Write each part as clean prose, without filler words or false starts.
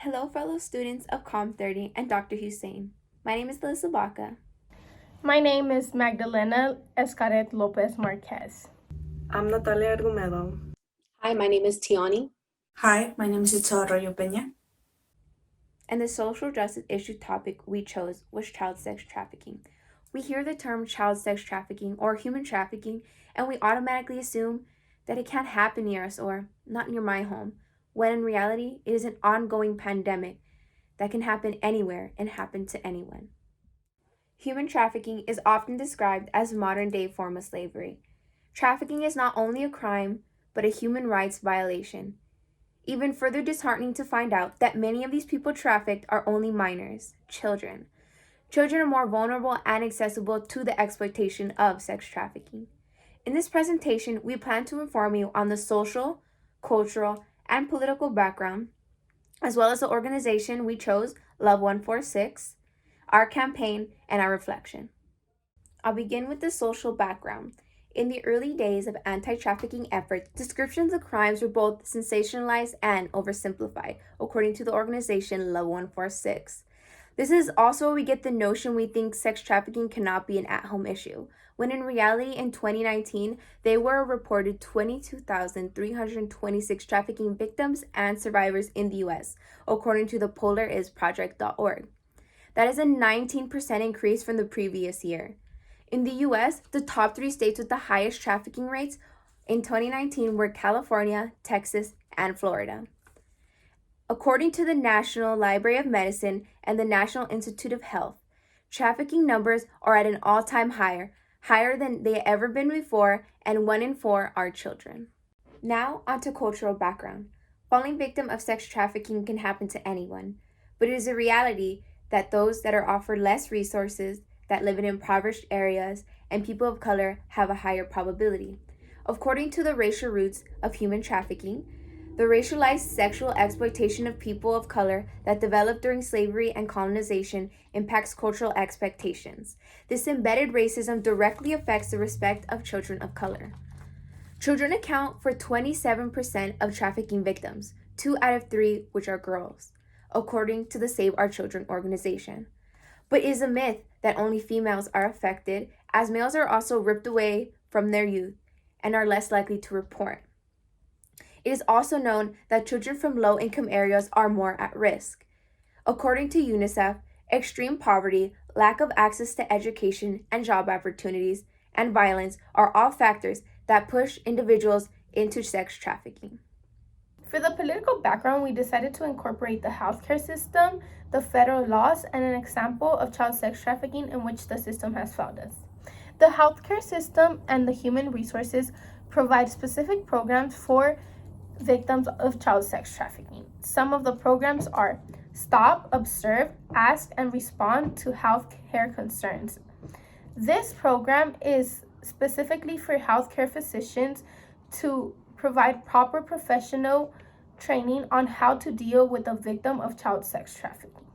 Hello, fellow students of Com 30 and Dr. Hussein. My name is Melissa Baca. My name is Magdalena Escaret Lopez Marquez. I'm Natalia Argumedo. Hi, my name is Tiani. Hi, my name is Itzel Arroyo Peña. And the social justice issue topic we chose was child sex trafficking. We hear the term child sex trafficking or human trafficking, and we automatically assume that it can't happen near us or not near my home, when in reality, it is an ongoing pandemic that can happen anywhere and happen to anyone. Human trafficking is often described as a modern-day form of slavery. Trafficking is not only a crime, but a human rights violation. Even further disheartening to find out that many of these people trafficked are only minors, children. Children are more vulnerable and accessible to the exploitation of sex trafficking. In this presentation, we plan to inform you on the social, cultural, and political background, as well as the organization we chose, Love 146, our campaign, and our reflection. I'll begin with the social background. In the early days of anti-trafficking efforts, descriptions of crimes were both sensationalized and oversimplified, according to the organization Love 146. This is also where we get the notion we think sex trafficking cannot be an at-home issue, when in reality in 2019, there were a reported 22,326 trafficking victims and survivors in the U.S., according to the polarisproject.org. That is a 19% increase from the previous year. In the U.S., the top 3 states with the highest trafficking rates in 2019 were California, Texas, and Florida. According to the National Library of Medicine and the National Institute of Health, trafficking numbers are at an all-time higher than they ever been before, and 1 in 4 are children. Now, onto cultural background. Falling victim of sex trafficking can happen to anyone, but it is a reality that those that are offered less resources, that live in impoverished areas, and people of color have a higher probability. According to the racial roots of human trafficking, the racialized sexual exploitation of people of color that developed during slavery and colonization impacts cultural expectations. This embedded racism directly affects the respect of children of color. Children account for 27% of trafficking victims, 2 out of 3 which are girls, according to the Save Our Children organization. But it is a myth that only females are affected, as males are also ripped away from their youth and are less likely to report. It is also known that children from low-income areas are more at risk. According to UNICEF, extreme poverty, lack of access to education and job opportunities, and violence are all factors that push individuals into sex trafficking. For the political background, we decided to incorporate the healthcare system, the federal laws, and an example of child sex trafficking in which the system has failed us. The healthcare system and the human resources provide specific programs for victims of child sex trafficking. Some of the programs are Stop, Observe, Ask, and Respond to Healthcare Concerns. This program is specifically for healthcare physicians to provide proper professional training on how to deal with a victim of child sex trafficking.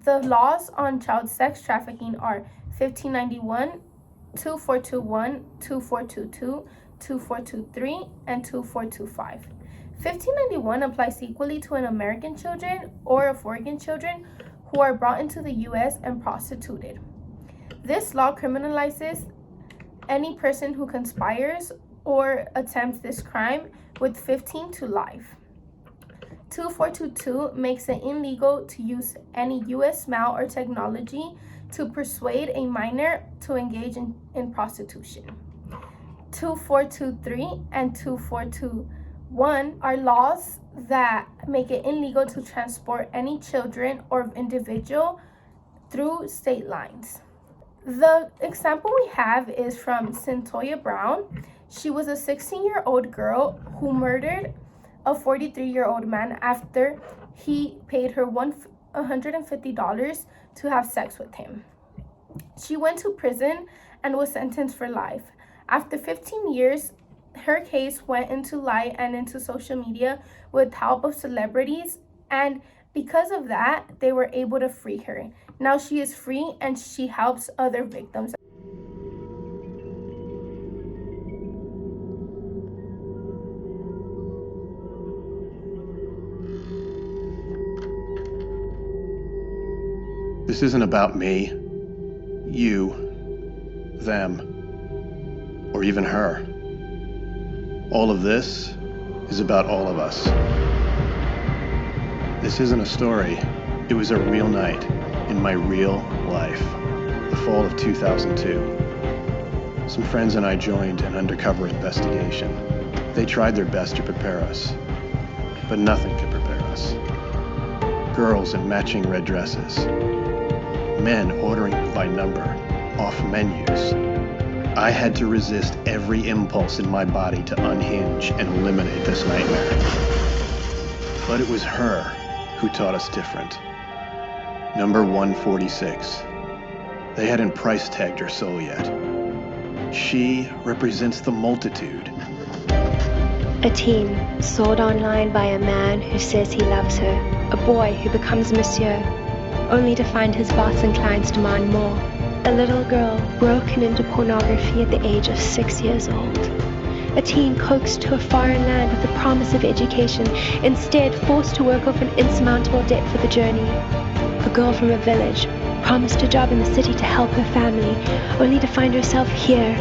The laws on child sex trafficking are 1591, 2421, 2422, 2423, and 2425. 1591 applies equally to an American children or of foreign children who are brought into the U.S. and prostituted. This law criminalizes any person who conspires or attempts this crime with 15 to life. 2422 makes it illegal to use any U.S. mail or technology to persuade a minor to engage in prostitution. 2423 and 2421 are laws that make it illegal to transport any children or individual through state lines. The example we have is from Centoya Brown. She was a 16-year-old girl who murdered a 43-year-old man after he paid her $150 to have sex with him. She went to prison and was sentenced for life. After 15 years, her case went into light and into social media with help of celebrities, and because of that, they were able to free her. Now she is free and she helps other victims. This isn't about me, you, them, or even her. All of this is about all of us. This isn't a story. It was a real night in my real life, the fall of 2002. Some friends and I joined an undercover investigation. They tried their best to prepare us, but nothing could prepare us. Girls in matching red dresses, men ordering by number off menus. I had to resist every impulse in my body to unhinge and eliminate this nightmare. But it was her who taught us different. Number 146. They hadn't price tagged her soul yet. She represents the multitude. A teen sold online by a man who says he loves her. A boy who becomes monsieur, only to find his boss and clients demand more. A little girl broken into pornography at the age of 6 years old. A teen coaxed to a foreign land with the promise of education, instead forced to work off an insurmountable debt for the journey. A girl from a village, promised a job in the city to help her family, only to find herself here,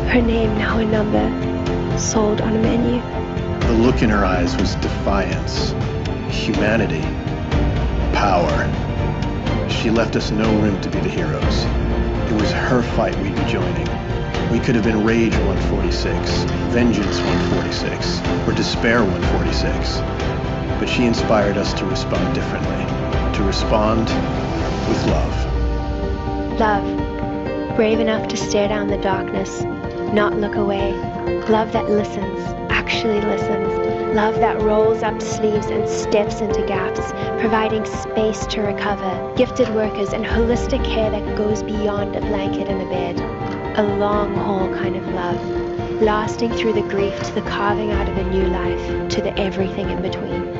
her name now a number, sold on a menu. The look in her eyes was defiance, humanity, power. She left us no room to be the heroes. It was her fight we'd be joining. We could have been Rage 146, Vengeance 146, or Despair 146. But she inspired us to respond differently, to respond with love. Love, brave enough to stare down the darkness, not look away. Love that listens, actually listens. Love that rolls up sleeves and steps into gaps, providing space to recover. Gifted workers and holistic care that goes beyond a blanket and a bed. A long haul kind of love, lasting through the grief to the carving out of a new life, to the everything in between.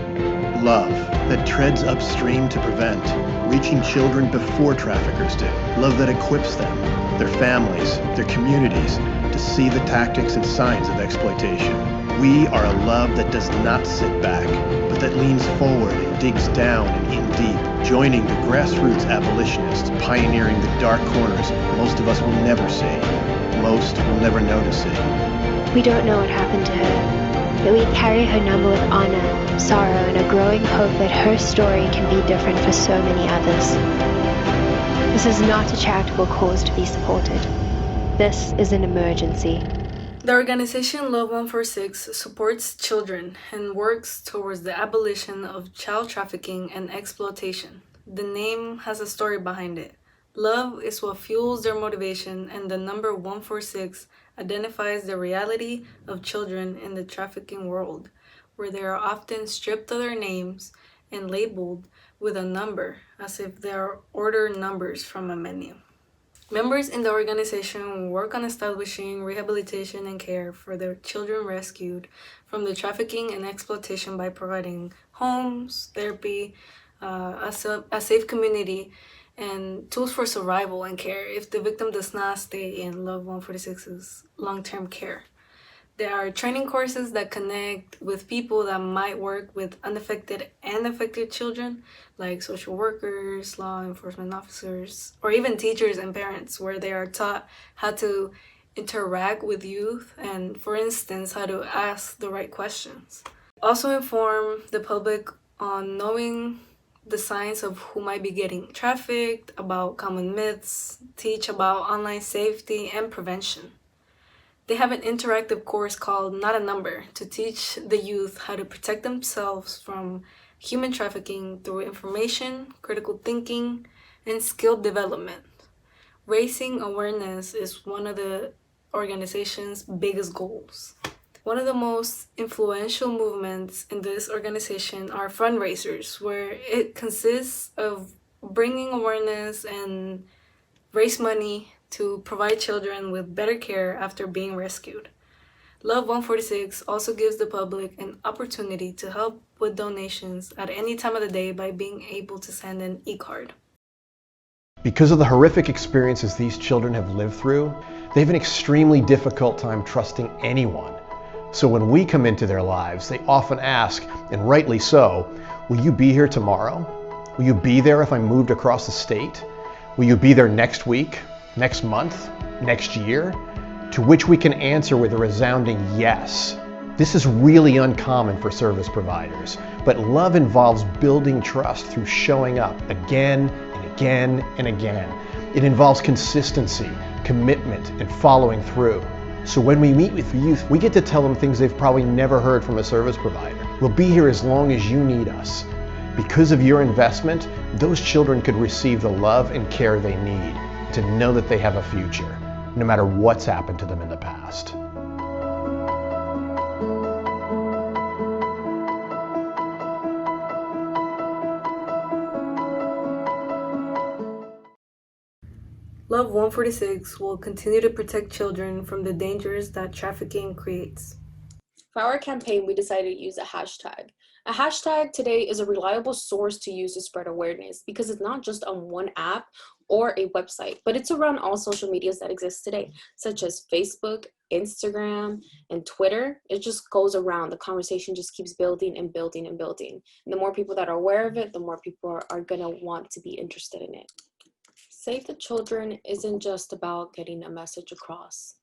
Love that treads upstream to prevent, reaching children before traffickers do. Love that equips them, their families, their communities, to see the tactics and signs of exploitation. We are a love that does not sit back, but that leans forward and digs down and in deep, joining the grassroots abolitionists, pioneering the dark corners most of us will never see, most will never know to see. We don't know what happened to her, but we carry her number with honor, sorrow, and a growing hope that her story can be different for so many others. This is not a charitable cause to be supported. This is an emergency. The organization Love 146 supports children and works towards the abolition of child trafficking and exploitation. The name has a story behind it. Love is what fuels their motivation, and the number 146 identifies the reality of children in the trafficking world, where they are often stripped of their names and labeled with a number, as if they are order numbers from a menu. Members in the organization work on establishing rehabilitation and care for their children rescued from the trafficking and exploitation by providing homes, therapy, a safe community, and tools for survival and care if the victim does not stay in Love 146's long-term care. There are training courses that connect with people that might work with unaffected and affected children, like social workers, law enforcement officers, or even teachers and parents, where they are taught how to interact with youth and, for instance, how to ask the right questions. Also inform the public on knowing the signs of who might be getting trafficked, about common myths, teach about online safety and prevention. They have an interactive course called Not a Number to teach the youth how to protect themselves from human trafficking through information, critical thinking, and skill development. Raising awareness is one of the organization's biggest goals. One of the most influential movements in this organization are fundraisers, where it consists of bringing awareness and raise money to provide children with better care after being rescued. Love 146 also gives the public an opportunity to help with donations at any time of the day by being able to send an e-card. Because of the horrific experiences these children have lived through, they have an extremely difficult time trusting anyone. So when we come into their lives, they often ask, and rightly so, will you be here tomorrow? Will you be there if I moved across the state? Will you be there next week, next month, next year? To which we can answer with a resounding yes. This is really uncommon for service providers, but love involves building trust through showing up again and again and again. It involves consistency, commitment, and following through. So when we meet with youth, we get to tell them things they've probably never heard from a service provider. We'll be here as long as you need us. Because of your investment, those children could receive the love and care they need to know that they have a future, no matter what's happened to them in the past. Love 146 will continue to protect children from the dangers that trafficking creates. For our campaign, we decided to use a hashtag. A hashtag today is a reliable source to use to spread awareness because it's not just on one app or a website, but it's around all social medias that exist today, such as Facebook, Instagram, and Twitter. It just goes around. The conversation just keeps building and building and building. And the more people that are aware of it, the more people are going to want to be interested in it. Save the Children isn't just about getting a message across.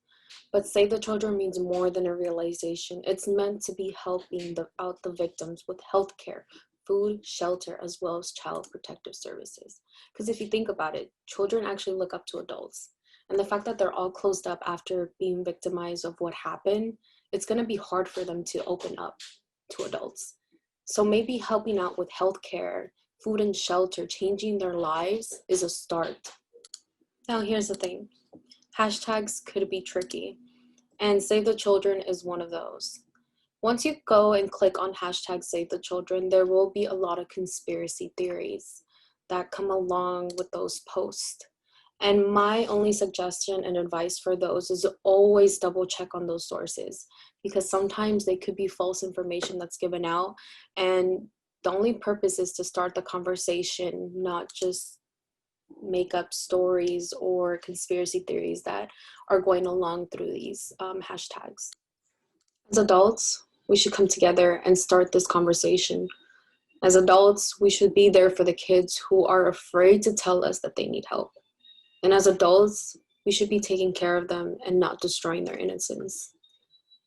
But Save the Children means more than a realization. It's meant to be helping out the victims with healthcare, food, shelter, as well as child protective services. Because if you think about it, children actually look up to adults. And the fact that they're all closed up after being victimized of what happened, it's going to be hard for them to open up to adults. So maybe helping out with healthcare, food and shelter, changing their lives is a start. Now here's the thing. Hashtags could be tricky, and Save the Children is one of those. Once you go and click on hashtag Save the Children, there will be a lot of conspiracy theories that come along with those posts. And my only suggestion and advice for those is always double check on those sources, because sometimes they could be false information that's given out, and the only purpose is to start the conversation, not just make up stories or conspiracy theories that are going along through these hashtags. As adults, we should come together and start this conversation. As adults, we should be there for the kids who are afraid to tell us that they need help. And as adults, we should be taking care of them and not destroying their innocence.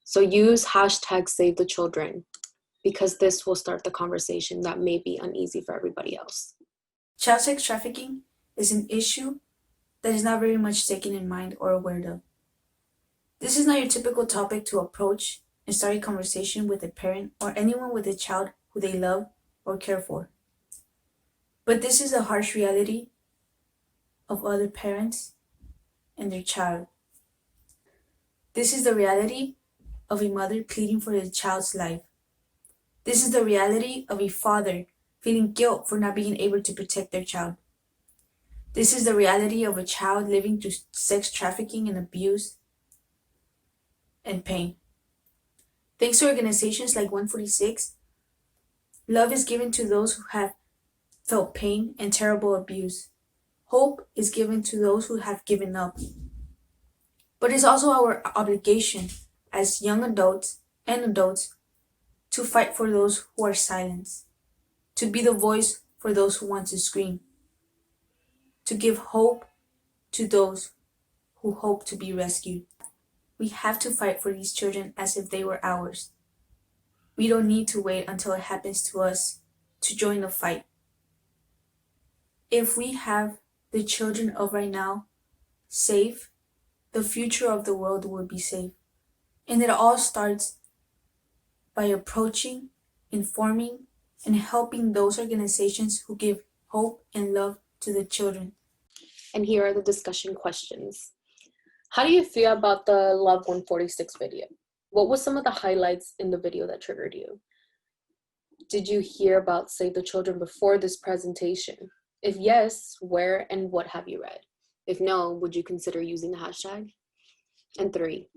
So use hashtag Save the Children, because this will start the conversation that may be uneasy for everybody else. Child sex trafficking is an issue that is not very much taken in mind or aware of. This is not your typical topic to approach and start a conversation with a parent or anyone with a child who they love or care for. But this is the harsh reality of other parents and their child. This is the reality of a mother pleading for their child's life. This is the reality of a father feeling guilt for not being able to protect their child. This is the reality of a child living through sex trafficking and abuse and pain. Thanks to organizations like 146, love is given to those who have felt pain and terrible abuse. Hope is given to those who have given up. But it's also our obligation as young adults and adults to fight for those who are silenced, to be the voice for those who want to scream, to give hope to those who hope to be rescued. We have to fight for these children as if they were ours. We don't need to wait until it happens to us to join the fight. If we have the children of right now safe, the future of the world will be safe. And it all starts by approaching, informing, and helping those organizations who give hope and love to the children. And here are the discussion questions. How do you feel about the Love 146 video? What was some of the highlights in the video that triggered you? Did you hear about Save the Children before this presentation? If yes, where and what have you read? If no, would you consider using the hashtag? And 3,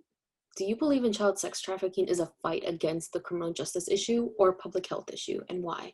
do you believe in child sex trafficking is a fight against the criminal justice issue or a public health issue, and why?